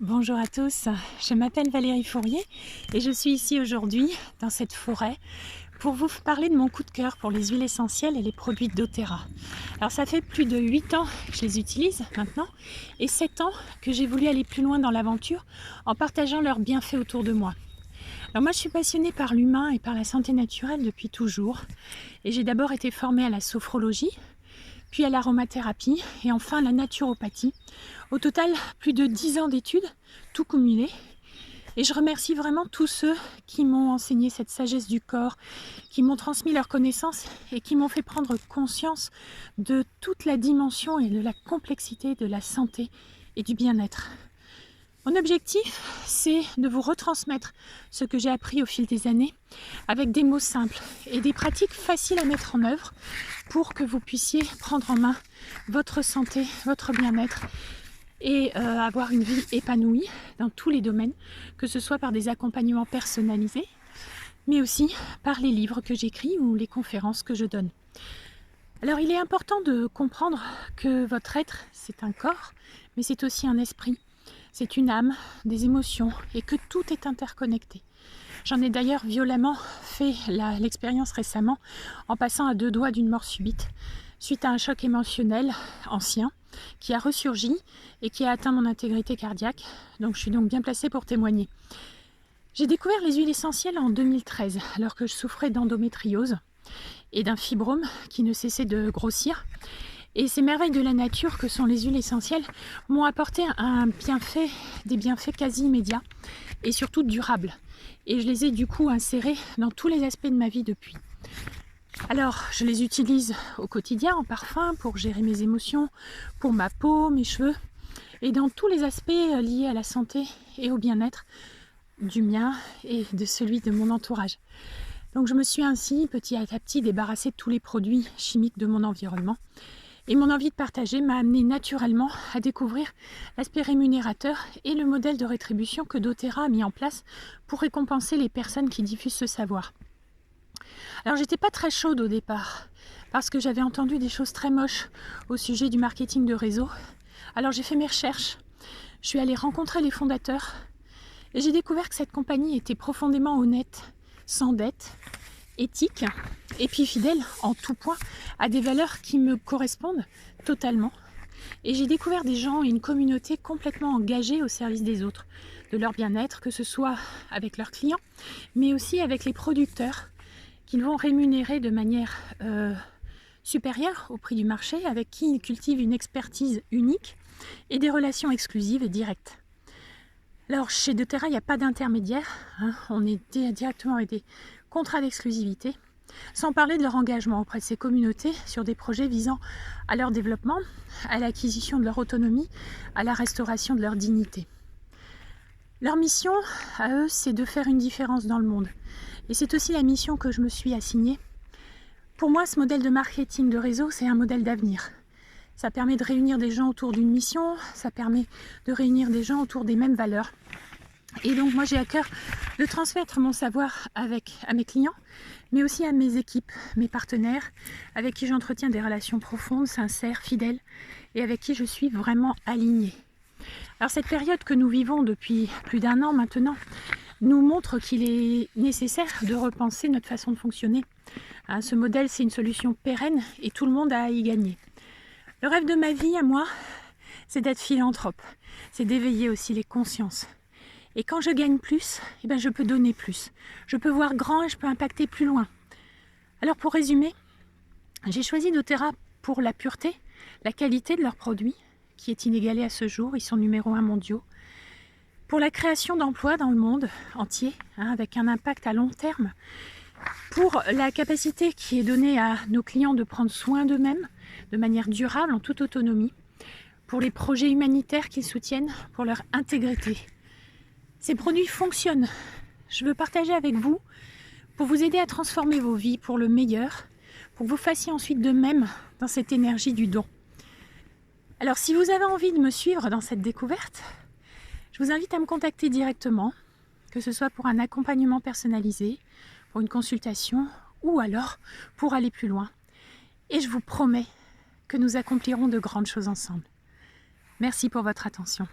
Bonjour à tous, je m'appelle Valérie Fourier et je suis ici aujourd'hui dans cette forêt pour vous parler de mon coup de cœur pour les huiles essentielles et les produits doTERRA. Alors ça fait plus de 8 ans que je les utilise maintenant et 7 ans que j'ai voulu aller plus loin dans l'aventure en partageant leurs bienfaits autour de moi. Alors moi je suis passionnée par l'humain et par la santé naturelle depuis toujours et j'ai d'abord été formée à la sophrologie, puis à l'aromathérapie et enfin à la naturopathie. Au total, plus de 10 ans d'études, tout cumulé. Et je remercie vraiment tous ceux qui m'ont enseigné cette sagesse du corps, qui m'ont transmis leurs connaissances et qui m'ont fait prendre conscience de toute la dimension et de la complexité de la santé et du bien-être. Mon objectif, c'est de vous retransmettre ce que j'ai appris au fil des années avec des mots simples et des pratiques faciles à mettre en œuvre pour que vous puissiez prendre en main votre santé, votre bien-être et avoir une vie épanouie dans tous les domaines, que ce soit par des accompagnements personnalisés, mais aussi par les livres que j'écris ou les conférences que je donne. Alors il est important de comprendre que votre être, c'est un corps, mais c'est aussi un esprit. C'est une âme, des émotions et que tout est interconnecté. J'en ai d'ailleurs violemment fait l'expérience récemment en passant à 2 doigts d'une mort subite suite à un choc émotionnel ancien qui a ressurgi et qui a atteint mon intégrité cardiaque. Donc je suis donc bien placée pour témoigner. J'ai découvert les huiles essentielles en 2013 alors que je souffrais d'endométriose et d'un fibrome qui ne cessait de grossir. Et ces merveilles de la nature que sont les huiles essentielles m'ont apporté des bienfaits quasi immédiats et surtout durables. Et je les ai du coup insérés dans tous les aspects de ma vie depuis. Alors, je les utilise au quotidien en parfum pour gérer mes émotions, pour ma peau, mes cheveux et dans tous les aspects liés à la santé et au bien-être du mien et de celui de mon entourage. Donc je me suis ainsi petit à petit débarrassée de tous les produits chimiques de mon environnement. Et mon envie de partager m'a amené naturellement à découvrir l'aspect rémunérateur et le modèle de rétribution que doTERRA a mis en place pour récompenser les personnes qui diffusent ce savoir. Alors j'étais pas très chaude au départ parce que j'avais entendu des choses très moches au sujet du marketing de réseau. Alors j'ai fait mes recherches, je suis allée rencontrer les fondateurs et j'ai découvert que cette compagnie était profondément honnête, sans dette, éthique et puis fidèle en tout point à des valeurs qui me correspondent totalement. Et j'ai découvert des gens et une communauté complètement engagée au service des autres, de leur bien-être, que ce soit avec leurs clients, mais aussi avec les producteurs qu'ils vont rémunérer de manière supérieure au prix du marché, avec qui ils cultivent une expertise unique et des relations exclusives et directes. Alors chez doTERRA, il n'y a pas d'intermédiaire, on est directement avec des contrats d'exclusivité, sans parler de leur engagement auprès de ces communautés sur des projets visant à leur développement, à l'acquisition de leur autonomie, à la restauration de leur dignité. Leur mission, à eux, c'est de faire une différence dans le monde. Et c'est aussi la mission que je me suis assignée. Pour moi, ce modèle de marketing de réseau, c'est un modèle d'avenir. Ça permet de réunir des gens autour d'une mission, ça permet de réunir des gens autour des mêmes valeurs. Et donc moi j'ai à cœur de transmettre mon savoir à mes clients, mais aussi à mes équipes, mes partenaires, avec qui j'entretiens des relations profondes, sincères, fidèles, et avec qui je suis vraiment alignée. Alors cette période que nous vivons depuis plus d'1 an maintenant, nous montre qu'il est nécessaire de repenser notre façon de fonctionner. Ce modèle, c'est une solution pérenne et tout le monde a à y gagner. Le rêve de ma vie, à moi, c'est d'être philanthrope, c'est d'éveiller aussi les consciences. Et quand je gagne plus, je peux donner plus. Je peux voir grand et je peux impacter plus loin. Alors pour résumer, j'ai choisi doTERRA pour la pureté, la qualité de leurs produits, qui est inégalée à ce jour, ils sont numéro 1 mondiaux. Pour la création d'emplois dans le monde entier, avec un impact à long terme. Pour la capacité qui est donnée à nos clients de prendre soin d'eux-mêmes, de manière durable, en toute autonomie. Pour les projets humanitaires qu'ils soutiennent, pour leur intégrité. Ces produits fonctionnent. Je veux partager avec vous pour vous aider à transformer vos vies pour le meilleur, pour que vous fassiez ensuite de même dans cette énergie du don. Alors si vous avez envie de me suivre dans cette découverte, je vous invite à me contacter directement, que ce soit pour un accompagnement personnalisé, pour une consultation ou alors pour aller plus loin. Et je vous promets que nous accomplirons de grandes choses ensemble. Merci pour votre attention.